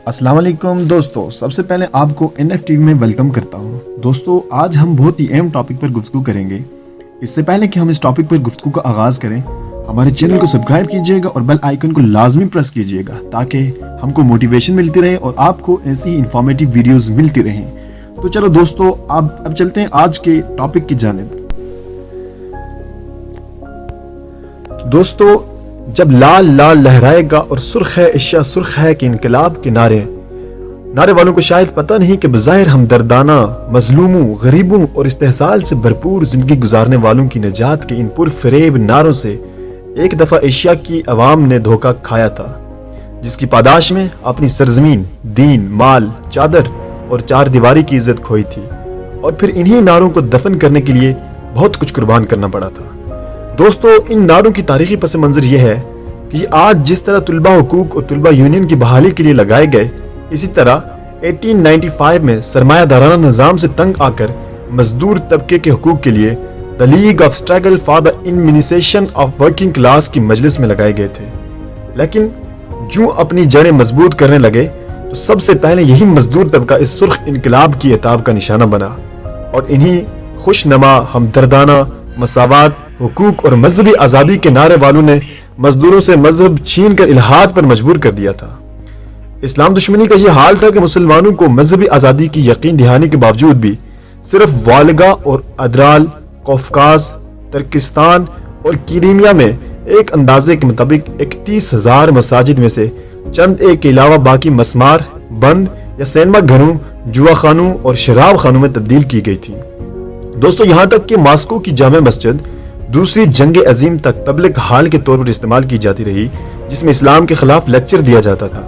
अस्सलाम वालेकुम दोस्तों, सबसे पहले आपको NF TV में वेलकम करता हूँ। दोस्तों, आज हम बहुत ही अहम टॉपिक पर गुफ्तगू करेंगे। इससे पहले कि हम इस टॉपिक पर गुफ्तगू का आगाज़ करें, हमारे चैनल को सब्सक्राइब कीजिएगा और बेल आइकन को लाजमी प्रेस कीजिएगा ताकि हमको मोटिवेशन मिलती रहे और आपको ऐसी इंफॉर्मेटिव वीडियोस मिलती रहें। तो चलो दोस्तों, अब चलते हैं आज के टॉपिक की जानिब। दोस्तों, जब लाल लाल लहराएगा और सुर्ख है इश्या सुर्ख है कि इनकलाब के नारे वालों को शायद पता नहीं कि बज़ाहिर हम दर्दाना, मजलूमों, गरीबों और इस्तेहसाल से भरपूर जिंदगी गुजारने वालों की निजात के इन पुरफरेब नारों से एक दफा एशिया की अवाम ने धोखा खाया था, जिसकी पादाश में अपनी सरजमीन, दीन, माल, चादर और चार दीवारी की इज्जत खोई थी और फिर इन्हीं नारों को दफन करने के लिए बहुत कुछ कुर्बान करना पड़ा था। दोस्तों, इन नारों की तारीखी पस मंजर यह है कि आज जिस तरह तुलबा हुकूक और तुलबा यूनियन की बहाली के लिए लगाए गए, इसी तरह 1895 में सरमायादाराना निजाम से तंग आकर मजदूर तबके के हुकूक के लिए the league of struggle for the immunisation of working class की मजलिस में लगाए गए थे। लेकिन जो अपनी जड़ें मजबूत करने लगे तो सबसे पहले यही मजदूर तबका इस सुर्ख इनकलाब की एताब का निशाना बना और इन्हीं खुशनमा, हमदर्दाना, मसावात, हुकूक और मजहबी आज़ादी के नारे वालों ने मजदूरों से मजहब छीन कर इल्हाद पर मजबूर कर दिया था। इस्लाम दुश्मनी का यह हाल था कि मुसलमानों को मजहबी आज़ादी की यकीन दिहाने के बावजूद भी सिर्फ वालगा और अदराल, कौफकाज, तुर्किस्तान और कीरीमिया में एक अंदाजे के मुताबिक 31,000 मसाजिद में से चंद एक के अलावा बाकी मस्मार, बंद या सिनेमा घरों, जुआ खानों और शराब खानों में तब्दील की गई थी। दोस्तों, यहाँ तक कि मॉस्को की जामे मस्जिद दूसरी जंग अजीम तक पब्लिक हॉल के तौर पर इस्तेमाल की जाती रही, जिसमें इस्लाम के खिलाफ लेक्चर दिया जाता था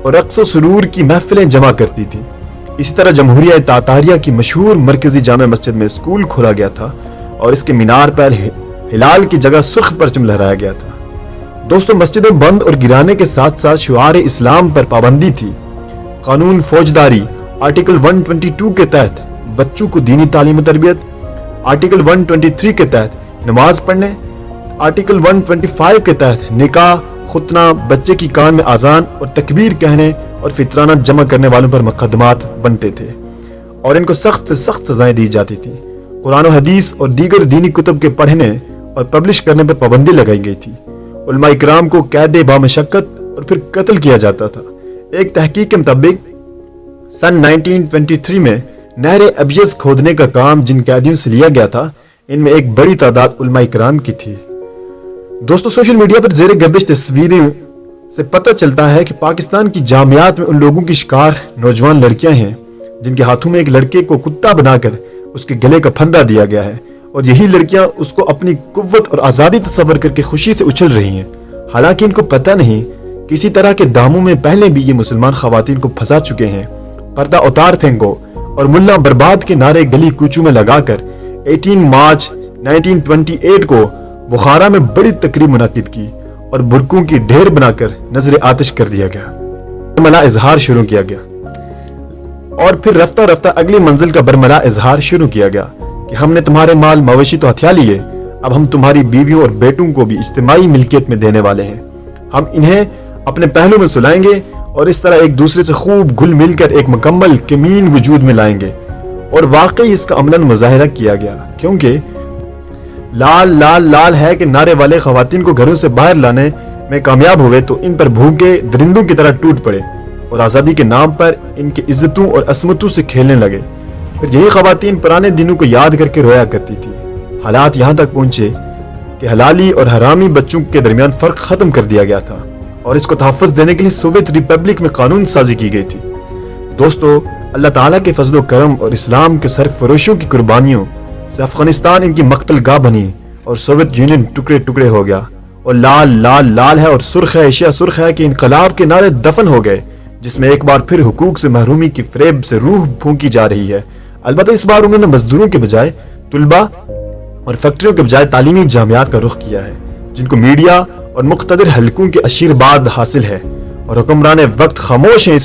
और रक्स सुरूर की महफिलें जमा करती थी। इसी तरह जमहूरिया तातारिया की मशहूर मरकजी जामे मस्जिद में स्कूल खोला गया था और इसके मीनार पर हिलाल की जगह सुर्ख परचम लहराया गया था। दोस्तों, मस्जिदें बंद और गिराने के साथ साथ शुआर इस्लाम पर पाबंदी थी। कानून फौजदारी आर्टिकल 122 के तहत बच्चों को दीनी तालीम तरबियत, आर्टिकल 123 के तहत नमाज पढ़ने, आर्टिकल 125 के तहत निकाह, खुतना, बच्चे की कान में आजान और तकबीर कहने और फितराना जमा करने वालों पर मुकदमात बनते थे और इनको सख्त से सख्त सजाएं दी जाती थी। कुरान और हदीस और दीगर दीनी कुतुब के पढ़ने और पब्लिश करने पर पाबंदी लगाई गई थी। उलमा इकराम को कैद बामशक्कत और फिर कत्ल किया जाता था। एक तहकीक के मुताबिक सन 1923 में नहर अबियस खोदने का काम जिन कैदियों से लिया गया था, इनमें एक बड़ी तादाद उलमा इकराम की थी। दोस्तों, सोशल मीडिया पर जेर गर्दिश तस्वीरें से पता चलता है कि पाकिस्तान की जामियात में उन लोगों की शिकार नौजवान लड़कियां हैं जिनके हाथों में एक लड़के को कुत्ता बनाकर उसके गले का फंदा दिया गया है और यही लड़कियां उसको अपनी कुव्वत और आजादी तस्वर करके खुशी से उछल रही हैं। हालांकि इनको पता नहीं कि इसी तरह के दामों में पहले भी ये मुसलमान खवातीन को फंसा चुके हैं। पर्दा उतार फेंको और मुल्ला बर्बाद के नारे गली कूचों में लगाकर 18 मार्च 1928 को बुखारा में बड़ी तकरीब मुनाकिद की और बुरकों की ढेर बनाकर नजर आतिश कर दिया गया, बरमला इजहार शुरू किया गया और फिर रफ्ता रफ्ता अगली मंजिल का बरमला इजहार शुरू किया गया कि हमने तुम्हारे माल मवेशी तो हथिया लिए, अब हम तुम्हारी बीवियों और बेटों को भी इज्तिमाई मिल्कियत में देने वाले हैं। हम इन्हें अपने पहलू में सुलाएंगे और इस तरह एक दूसरे से खूब घुल मिलकर एक मुकम्मल कमीन वजूद में लाएंगे। और वाकई इसका अमलन मुजाहिरा किया गया, क्योंकि लाल लाल लाल है कि नारे वाले खवातीन को घरों से बाहर लाने में कामयाब हुए तो इन पर भूखे दरिंदों की तरह टूट पड़े और आज़ादी के नाम पर इनकी इज्जतों और असमतों से खेलने लगे। फिर यही खवातीन पुराने दिनों को याद करके रोया करती थी। हालात यहाँ तक पहुंचे कि हलाली और हरामी बच्चों के दरमियान फर्क खत्म कर दिया गया था और इसको तहफ़्फ़ुज़ देने के लिए सोवियत रिपब्लिक में कानून साजी की गई थी। दोस्तों, अल्लाह ताला के फजलो करम और इस्लाम के सरफरोशों की कुर्बानियों से अफगानिस्तान इनकी मक्तल गाह बनी और सोवियत यूनियन टुकड़े टुकड़े हो गया और लाल लाल लाल है और सुर्ख है एशिया सुर्ख है कि इनकलाब के नारे दफन हो गए, जिसमें एक बार फिर हुकूक से महरूमी की फरेब से रूह फूंकी जा रही है। अलबत्ता इस बार उन्होंने मजदूरों के बजाय तुलबा और फैक्ट्रियों के बजाय तालीमी जामियात का रुख किया है, जिनको मीडिया और मुख्तदिर हलकों के आशीर्वाद हासिल है और हुक्मरान वक्त खामोश है।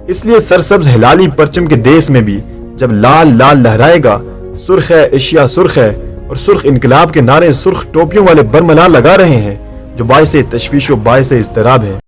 इसलिए सरसब्ज हिलाली परचम के देश में भी जब लाल लाल लहराएगा, सुर्ख है एशिया सुर्ख है और सुर्ख इनकलाब के नारे सुर्ख टोपियों वाले बरमला लगा रहे हैं, जो बायसे तशवीश व बायसे इज़्तिराब है।